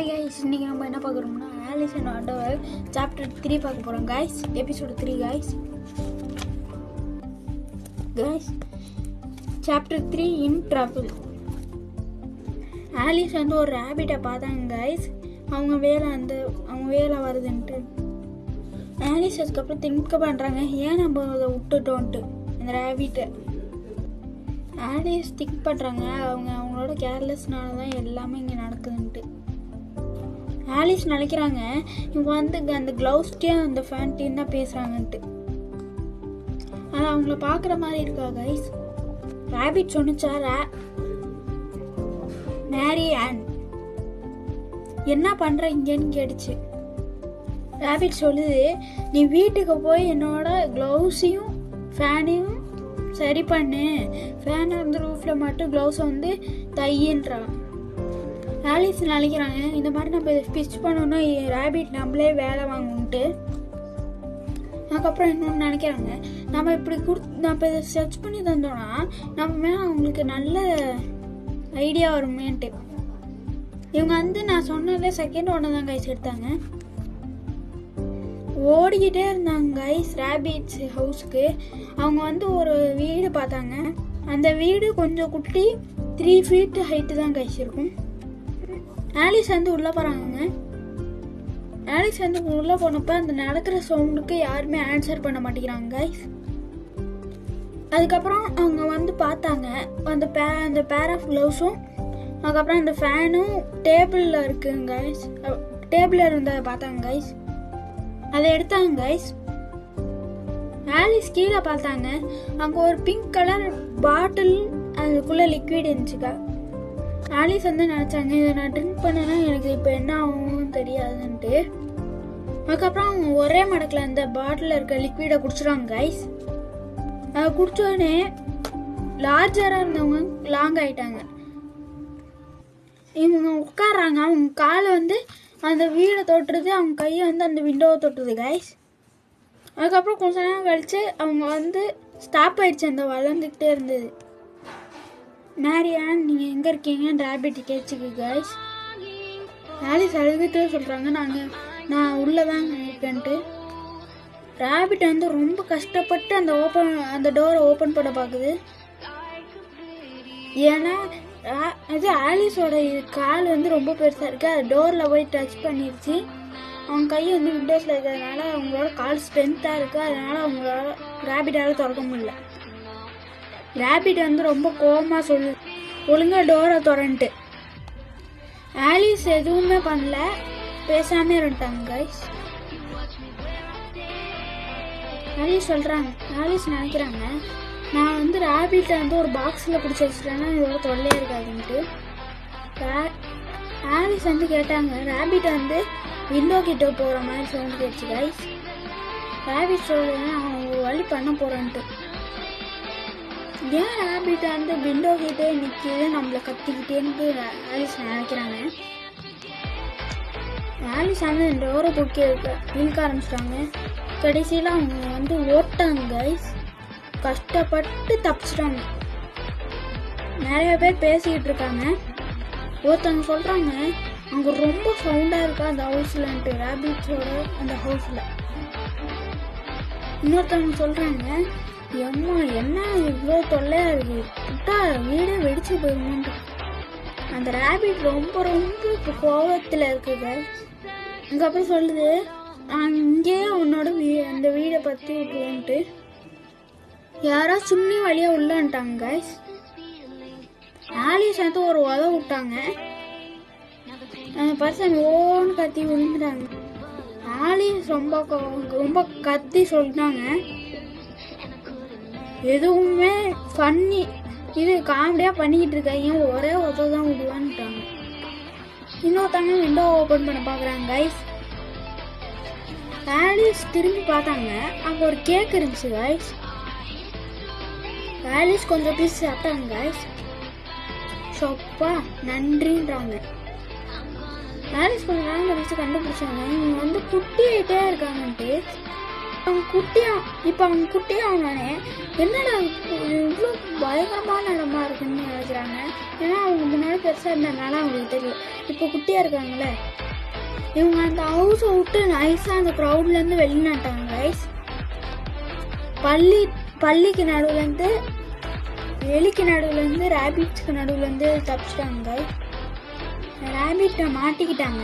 Hi guys, இன்றைக்கி நம்ம என்ன பார்க்குறோம்னா ஆலிஸ் அண்ட் வாண்டர்வேர்ல்ட் சாப்டர் 3 பார்க்க போகிறோம் guys. Episode 3 guys. Chapter 3 in trouble. Alice வந்து ஒரு ரேபிட்டை பார்த்தாங்க கைஸ். அவங்க வேலை வருதுன்ட்டு ஆலிஸ் அதுக்கப்புறம் திங்க் பண்ணுறாங்க, ஏன் நம்ம அதை விட்டுட்டோன்ட்டு அந்த ரேபிட்டை. ஆலிஸ் திங்க் பண்ணுறாங்க, அவங்களோட கேர்லெஸ்னால தான் எல்லாமே இங்கே நடக்குதுன்ட்டு. ஆலிஸ் நினைக்கிறாங்க இவங்க வந்து அந்த க்ளவுஸ்டையும் அந்த ஃபேன்ட்டையும் தான் பேசுகிறாங்கன்ட்டு. அது அவங்கள பார்க்குற மாதிரி இருக்கா கைஸ். ரேபிட் சொன்னிச்சா, மேரி ஆன் என்ன பண்ணுற இங்கேன்னு கேட்டுச்சு. ரேபிட் சொல்லுது, நீ வீட்டுக்கு போய் என்னோட க்ளவுஸையும் ஃபேனையும் சரி பண்ணு, ஃபேனை வந்து ரூஃபில் மட்டும் க்ளவுஸை வந்து தையின்றான். ஆலிஸ் நினைக்கிறாங்க, இந்த மாதிரி நம்ம இதை ஸ்டிச் பண்ணோன்னா ரேபிட் நம்மளே வேலை வாங்கணுன்ட்டு. அதுக்கப்புறம் இன்னொன்று நினைக்கிறாங்க, நம்ம இப்படி நம்ம இதை சர்ச் பண்ணி தந்தோன்னா நம்ம மேலே அவங்களுக்கு நல்ல ஐடியா வருமேன்ட்டு. இவங்க வந்து நான் சொன்னதே செகண்ட் ஒன்று தான் கைஸ் எடுத்தாங்க. ஓடிக்கிட்டே இருந்தாங்க கைஸ் ரேபிட்ஸ் ஹவுஸ்க்கு. அவங்க வந்து ஒரு வீடு பார்த்தாங்க. அந்த வீடு கொஞ்சம் குட்டி, 3 feet ஹைட்டு தான் கைஸ் இருக்கும். ஆலிஸ் வந்து உள்ளே போகிறாங்க. ஆலிஸ் வந்து உள்ளே போனப்போ அந்த நடக்கிற சவுண்டுக்கு யாருமே ஆன்சர் பண்ண மாட்டேங்கிறாங்க கைஸ். அதுக்கப்புறம் அவங்க வந்து பார்த்தாங்க அந்த பேர் ஆஃப் க்ளவுஸும் அதுக்கப்புறம் அந்த ஃபேனும் டேபிளில் இருக்குங்க கைஸ். டேபிளில் இருந்ததை பார்த்தாங்க கைஸ். அதை எடுத்தாங்க கைஸ். ஆலிஸ் கீழே பார்த்தாங்க, அங்கே ஒரு பிங்க் கலர் பாட்டில், அதுக்குள்ளே லிக்விட் இருந்துச்சுக்கா. ஆலிஸ் வந்து நினச்சாங்க, இதை நான் ட்ரிங்க் பண்ணேன்னா எனக்கு இப்போ என்ன ஆகும்னு தெரியாதுன்ட்டு. அதுக்கப்புறம் அவங்க ஒரே மடக்கில் அந்த பாட்டிலில் இருக்க லிக்விடை குடிச்சிடுவாங்க கைஸ். அதை குடித்தோடனே லார்ஜராக இருந்தவங்க லாங் ஆகிட்டாங்க. இவங்க உட்காடுறாங்க, அவங்க காலை வந்து அந்த வீடை தொட்டுறது, அவங்க கையை வந்து அந்த விண்டோவை தொட்டுறது கைஸ். அதுக்கப்புறம் கொஞ்ச நேரம் கழித்து அவங்க வந்து ஸ்டாப் ஆயிடுச்சு, அந்த வளர்ந்துக்கிட்டே இருந்தது. மேரி ஆன் நீங்கள் எங்கே இருக்கீங்கன்னு ரேபிட் கேட்சுக்கு கைஸ். ஆலிஸ் அழுதுகிட்டே சொல்கிறாங்க, நான் உள்ளே தான் இருக்கேன்ட்டு. ரேபிட் வந்து ரொம்ப கஷ்டப்பட்டு அந்த டோரை ஓப்பன் பண்ண பார்க்குது. ஏன்னா இது ஆலிஸோட கால் வந்து ரொம்ப பெருசாக இருக்குது. அது டோரில் போய் டச் பண்ணிடுச்சு. அவங்க கை வந்து விண்டோஸில் இருக்கிறதுனால அவங்களோட கால் ஸ்ட்ரென்த்தாக இருக்குது. அதனால் அவங்களால ரேபிட்டால் திறக்க முடியல. ரேபிட் வந்து ரொம்ப கோவமாக சொல்லு, ஒழுங்காக டோரை திறன்ட்டு. ஆலிஸ் எதுவுமே பண்ணல, பேசாமல் இருந்துட்டாங்க கைஸ். ஆலிஸ் நினைக்கிறாங்க, நான் வந்து ரேபிட்டை வந்து ஒரு பாக்ஸில் பிடிச்சி வச்சுட்டேன்னா இதோட தொல்லையாக இருக்காதுன்ட்டு. ஆலிஸ் வந்து கேட்டாங்க, ரேபிட்டை வந்து விண்டோ கிட்ட போகிற மாதிரி சவுண்ட் கேட்டுச்சு கைஸ். ரேபிட் சொல்லுவேன், அவன் ஒரு வழி பண்ண போகிறான்ட்டு. ஏன் ரேபிட்டை வந்து விண்டோ கிட்டே நிற்கிது நம்மளை கத்திக்கிட்டேன்னு ஆலிஸ் நினைக்கிறாங்க. ஆலிஸ் வந்து டோரை தூக்கி இழுக்க ஆரம்பிச்சிட்டாங்க. கடைசியில் அவங்க வந்து ஓட்டாங்க கைஸ். கஷ்டப்பட்டு தப்பிச்சிட்டாங்க. நிறைய பேர் பேசிக்கிட்டு இருக்காங்க. ஒருத்தவங்க சொல்கிறாங்க, அங்கே ரொம்ப சவுண்டாக இருக்கா அந்த ஹவுஸ்லன்ட்டு, ரேபிட்ஸோட அந்த ஹவுஸில். இன்னொருத்தவங்க சொல்கிறாங்க, எம்மா என்ன இவ்வளோ தொல்லையாக இருக்குது, விட்டா வீடே வெடிச்சு போயிருமோன்ட்டு. அந்த ரேபிட் ரொம்ப ரொம்ப கோபத்தில் இருக்குது. அதுக்கப்புறம் சொல்லுது, நான் இங்கேயே உன்னோட அந்த வீடை பற்றி விட்டுருவோன்ட்டு. யாரோ சுண்ணி வழியாக உள்ளன்ட்டாங்க கைஸ். ஆலிஸ் வந்து ஒரு உதவ விட்டாங்க. அந்த பர்சன் ஓன்னு கத்தி விழுந்துட்டாங்க. ஆலிஸ் ரொம்ப கத்தி சொல்லிட்டாங்க, எதுவுமே ஃபன்னி இது காமெடியாக பண்ணிக்கிட்டு இருக்காங்க, ஒரே உதவ தான் விடுவான்ட்டாங்க. இன்னொருத்தாங்க விண்டோ ஓப்பன் பண்ண பார்க்குறாங்க கைஸ். ஆலிஸ் திரும்பி பார்த்தாங்க, அங்கே ஒரு கேக் இருந்துச்சு கைஸ். ஆலிஸ் கொஞ்சம் பீஸ் சாப்பிட்டாங்க கைஸ். சொப்பா நன்றின்றாங்க. ஆலிஸ் கொஞ்சம் நாங்கள் வச்சு கண்டுபிடிச்சாங்க, இவங்க வந்து குட்டி ஆகிட்டே இருக்காங்கன்ட்டு. அவங்க குட்டியானே என்னடா இவ்வளோ பயங்கரமான இடமா இருக்குன்னு நினைக்கிறாங்க. ஏன்னா அவங்க முன்னாடி பெருசாக இருந்ததுனால அவங்களுக்கு தெரியும். இப்போ குட்டியாக இருக்காங்களே, இவங்க அந்த ஹவுஸை விட்டு நைஸாக அந்த க்ரௌட்லேருந்து வெளிநாட்டாங்க கைஸ். பள்ளிக்கு நடுவுலேருந்து எலிக்கு நடுவுலேருந்து ரேபிட்ஸ்க்கு நடுவுலேருந்து தப்பிச்சிட்டாங்க கைஸ். ரேபிட்டை மாட்டிக்கிட்டாங்க.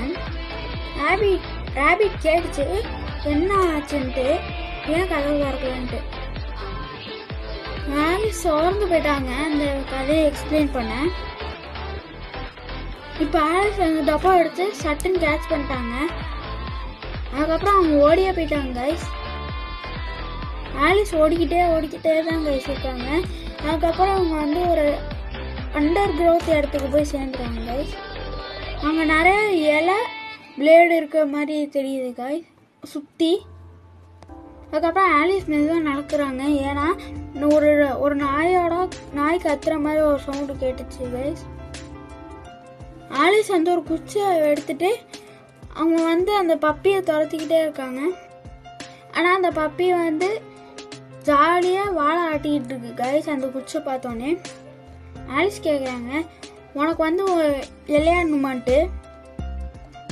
ரேபிட் கேட்டுச்சு என்ன ஆச்சுன்ட்டு, ஏன் கதவு திறக்கலன்ட்டு. ஆலிஸ் சோர்ந்து போயிட்டாங்க அந்த கதையை எக்ஸ்பிளைன் பண்ண. இப்போ ஆலிஸ் அந்த டப்பா எடுத்து சட்டுன்னு கேட்ச் பண்ணிட்டாங்க. அதுக்கப்புறம் அவங்க ஓடியே போயிட்டாங்க கைஸ். ஆலிஸ் ஓடிக்கிட்டே தான் கைஸ் இருக்காங்க. அதுக்கப்புறம் அவங்க வந்து ஒரு அண்டர் கிரவுத் இடத்துக்கு போய் சேர்ந்துருவாங்க கைஸ். அங்கே நிறைய இலை பிளேடு இருக்கிற மாதிரி தெரியுது கைஸ் சுற்றி. அதுக்கப்புறம் ஆலிஸ் மெதுவாக நடக்கிறாங்க. ஏன்னா ஒரு நாய் கத்துற மாதிரி ஒரு சவுண்டு கேட்டுச்சு கைஸ். ஆலிஸ் வந்து ஒரு குச்சியை எடுத்துட்டு அவங்க வந்து அந்த பப்பியை துரத்திக்கிட்டே இருக்காங்க. ஆனால் அந்த பப்பி வந்து ஜாலியாக வாழை ஆட்டிக்கிட்டு இருக்கு கைஸ். அந்த குச்சியை பார்த்தோன்னே ஆலிஸ் கேட்குறாங்க, உனக்கு வந்து விளையாடணுமான்ட்டு,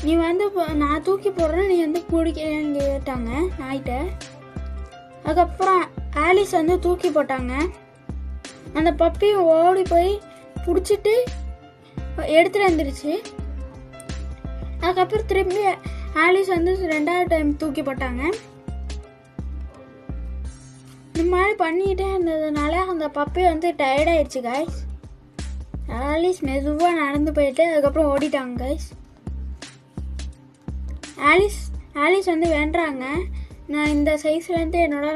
நீ வந்து நான் தூக்கி போடுறேன், நீ வந்து பிடிக்கலன்னு கேட்டாங்க நாய்கிட்ட. அதுக்கப்புறம் ஆலிஸ் வந்து தூக்கி போட்டாங்க. அந்த பப்பி ஓடி போய் பிடிச்சிட்டு எடுத்துகிட்டு வந்துருச்சு. அதுக்கப்புறம் திரும்பி ஆலிஸ் வந்து 2வது டைம் தூக்கி போட்டாங்க. இந்த மாதிரி பண்ணிக்கிட்டே இருந்ததுனால அந்த பப்பி வந்து டயர்டாயிடுச்சு கைஸ். ஆலிஸ் மெதுவாக நடந்து போயிட்டு அதுக்கப்புறம் ஓடிட்டாங்க கைஸ். ஆலிஸ் வந்து வேண்டுறாங்க, நான் இந்த சைஸ்லேருந்து என்னோட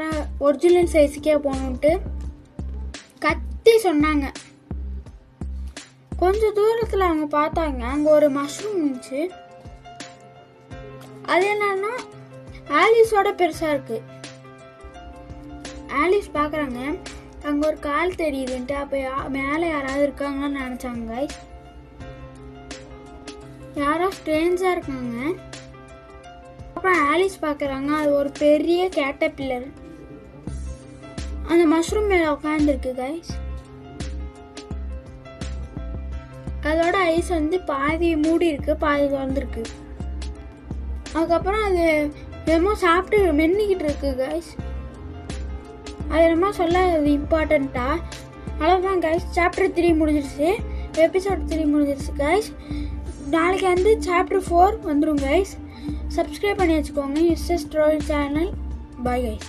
ஒரிஜினல் சைஸுக்கே போகணுன்ட்டு கத்தி சொன்னாங்க. கொஞ்சம் தூரத்தில் அவங்க பார்த்தாங்க, அங்கே ஒரு மஷ்ரூம் இருந்துச்சு. அது என்னன்னா ஆலிஸோட பெருசாக இருக்குது. ஆலிஸ் பார்க்குறாங்க, அங்கே ஒரு கால் தெரியுதுன்ட்டு. அப்போ மேலே யாராவது இருக்காங்கன்னு நினச்சாங்க கைஸ். யாரோ ஸ்ட்ரேஞ்சாக இருக்காங்க. அப்புறம் ஆலிஸ் பார்க்குறாங்க, அது ஒரு பெரிய கேட்டர்பில்லர் அந்த மஷ்ரூம் மேலே உட்காந்துருக்கு கைஸ். அதோட ஐஸ் வந்து பாதி மூடி இருக்கு, பாதி திறந்துருக்கு. அதுக்கப்புறம் அது என்னமோ சாப்பிட்டு மென்னிக்கிட்டு இருக்கு கைஸ். அது என்னமோ சொல்ல அது இம்பார்ட்டண்ட்டா. அவ்வளோதான் கைஸ், சாப்டர் 3 முடிஞ்சிருச்சு, எபிசோட் 3 முடிஞ்சிருச்சு கைஸ். நாளைக்கு வந்து சாப்டர் 4 வந்துடும் கைஸ். சப்ஸ்கிரைப் பண்ணி வச்சுக்கோங்க. Use story channel. Bye guys.